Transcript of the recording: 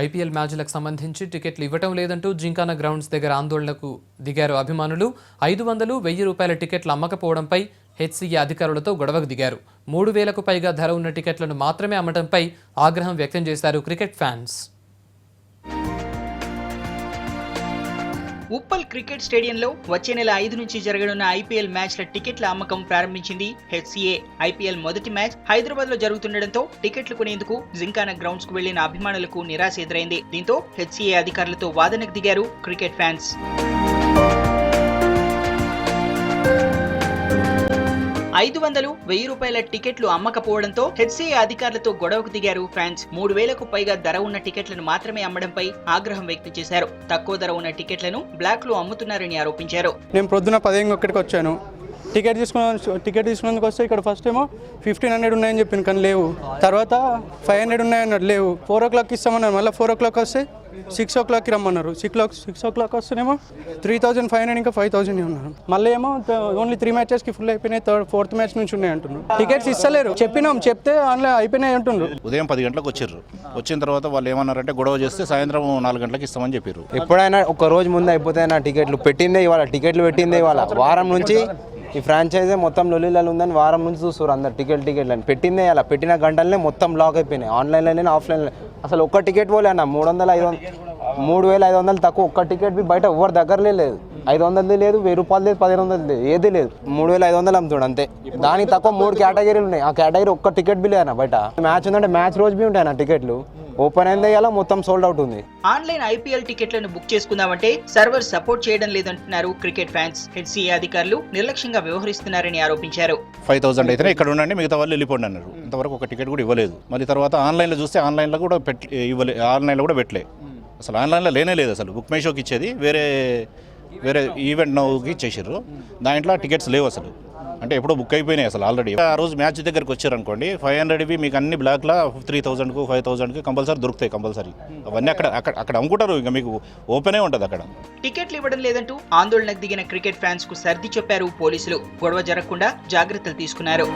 IPL మ్యాచ్లకు సంబంధించి టికెట్లు ఇవ్వటం లేదంటూ జింకానా గ్రౌండ్స్ దగ్గర ఆందోళనకు దిగారు అభిమానులు. 500, 1000 రూపాయల టికెట్లు అమ్మకపోవడంపై హెచ్సీఏ అధికారులతో గొడవకు దిగారు. 3000కు పైగా ధర ఉన్న టికెట్లను మాత్రమే అమ్మడంపై ఆగ్రహం వ్యక్తం చేశారు క్రికెట్ ఫ్యాన్స్. ఉప్పల్ క్రికెట్ స్టేడియంలో వచ్చే నెల 5 నుంచి జరగనున్న ఐపీఎల్ మ్యాచ్ల టికెట్ల అమ్మకం ప్రారంభించింది హెచ్సీఏ. ఐపీఎల్ మొదటి మ్యాచ్ హైదరాబాద్ లో జరుగుతుండటంతో టికెట్లు కొనేందుకు జింకానా గ్రౌండ్స్ కు వెళ్లిన అభిమానులకు నిరాశ ఎదురైంది. దీంతో హెచ్సీఏ అధికారులతో వాదనకు దిగారు క్రికెట్ ఫ్యాన్స్. 500, 1000 రూపాయల టికెట్లు అమ్మకపోవడంతో హెచ్సీఏ అధికారులతో గొడవకు దిగారు ఫ్యాన్స్. 3000కు పైగా ధర ఉన్న టికెట్లను మాత్రమే అమ్మడంపై ఆగ్రహం వ్యక్తం చేశారు. తక్కువ ధర ఉన్న టికెట్లను బ్లాక్ లో అమ్ముతున్నారని ఆరోపించారు. నేను పొద్దున 10:00కి వచ్చాను. టికెట్ తీసుకున్నందుకు వస్తే ఇక్కడ ఫస్ట్ ఏమో 1500 ఉన్నాయని చెప్పింది, కానీ లేవు. తర్వాత 500 ఉన్నాయన్నారు, లేవు. 4 o'clock ఇస్తామన్నారు, మళ్ళీ 4 o'clock వస్తే 6 o'clockకి రమ్మన్నారు. 6 o'clock వస్తేనేమో 3500 ఇంకా 5000 ఉన్నారు. మళ్ళీ ఏమో ఓన్లీ 3 మ్యాచెస్కి ఫుల్ అయిపోయినాయి, 4th మ్యాచ్ నుంచి ఉన్నాయి అంటున్నారు. టికెట్స్ ఇస్తలేరు. చెప్తే ఆన్లైన్ అయిపోయినాయి అంటున్నారు. ఉదయం 10 గంటలకు వచ్చారు. వచ్చిన తర్వాత వాళ్ళు ఏమన్నారంటే గొడవ చేస్తే సాయంత్రం 4 గంటలకు ఇస్తామని చెప్పారు. ఎప్పుడైనా ఒక రోజు ముందు అయిపోతాయి నా టికెట్లు. పెట్టిందే ఇవాళ, టికెట్లు పెట్టిందే ఇవాళ. వారం నుంచి ఈ ఫ్రాంచైజీ మొత్తం లొల్లిలలో ఉందని వారం నుంచి చూస్తారు అందరు. టికెట్లు అని పెట్టిందే అలా. పెట్టిన గంటలనే మొత్తం బ్లాక్ అయిపోయినాయి. ఆన్లైన్లోనే, ఆఫ్లైన్లో. అసలు ఒక్క టికెట్ పోలే అన్న. 3500 తక్కువ ఒక్క టికెట్ బి బయట ఎవరి దగ్గర లేదు. 500 లేదు, 1000 రూపాయలు లేదు, 1500 లేదు, ఏది లేదు. 3500 అమ్ముతాడు అంతే. దానికి తక్కువ 3 కేటగిరీలు ఉన్నాయి. ఆ కేటగిరీ ఒక్క టికెట్ బి లేదన్న బయట. మ్యాచ్ ఉందంటే మ్యాచ్ రోజు బి ఉంటాయి నా టికెట్లు. ఓపెన్ అయింది ఇలా మొత్తం సోల్డ్ అవుట్ ఉంది. ఆన్లైన్ ఐపీఎల్ టికెట్లను బుక్ చేసుకుందామంటే సర్వర్ సపోర్ట్ చేయడం లేదంటున్నారు క్రికెట్ ఫ్యాన్స్. హెచ్సీఏ అధికారులు నిర్లక్ష్యంగా వ్యవహరిస్తున్నారని ఆరోపించారు. 5000 అయితే ఇక్కడ ఉండండి, మిగతా వాళ్ళు వెళ్ళిపోండి అన్నారు. ఇంతవరకు ఒక టికెట్ కూడా ఇవ్వలేదు. మళ్ళీ తర్వాత ఆన్లైన్లో చూస్తే ఆన్లైన్లో కూడా ఇవ్వలేదు. ఆన్లైన్లో కూడా పెట్టలే. అసలు ఆన్లైన్లో లేనే లేదు. అసలు బుక్ మై షోకి ఇచ్చేది వేరే ఈవెంట్ నౌకి ఇచ్చేసారు. దాంట్లో టికెట్స్ లేవు అసలు. అంటే ఎప్పుడో బుక్ అయిపోయినాయి అసలు ఆల్రెడీ. ఆ రోజు మ్యాచ్ దగ్గరికి వచ్చారనుకోండి, 500వి మీకు అన్ని బ్లాక్లో 3000కు 5000కి కంపల్సరీ దొరుకుతాయి. కంపల్సరీ అవన్నీ అక్కడ అమ్ముకుంటారు. ఇంకా మీకు ఓపెనే ఉంటుంది అక్కడ. టికెట్లు ఇవ్వడం లేదంటూ ఆందోళనకు దిగిన క్రికెట్ ఫ్యాన్స్ కు సర్ది చెప్పారు పోలీసులు. గొడవ జరగకుండా జాగ్రత్తలు తీసుకున్నారు.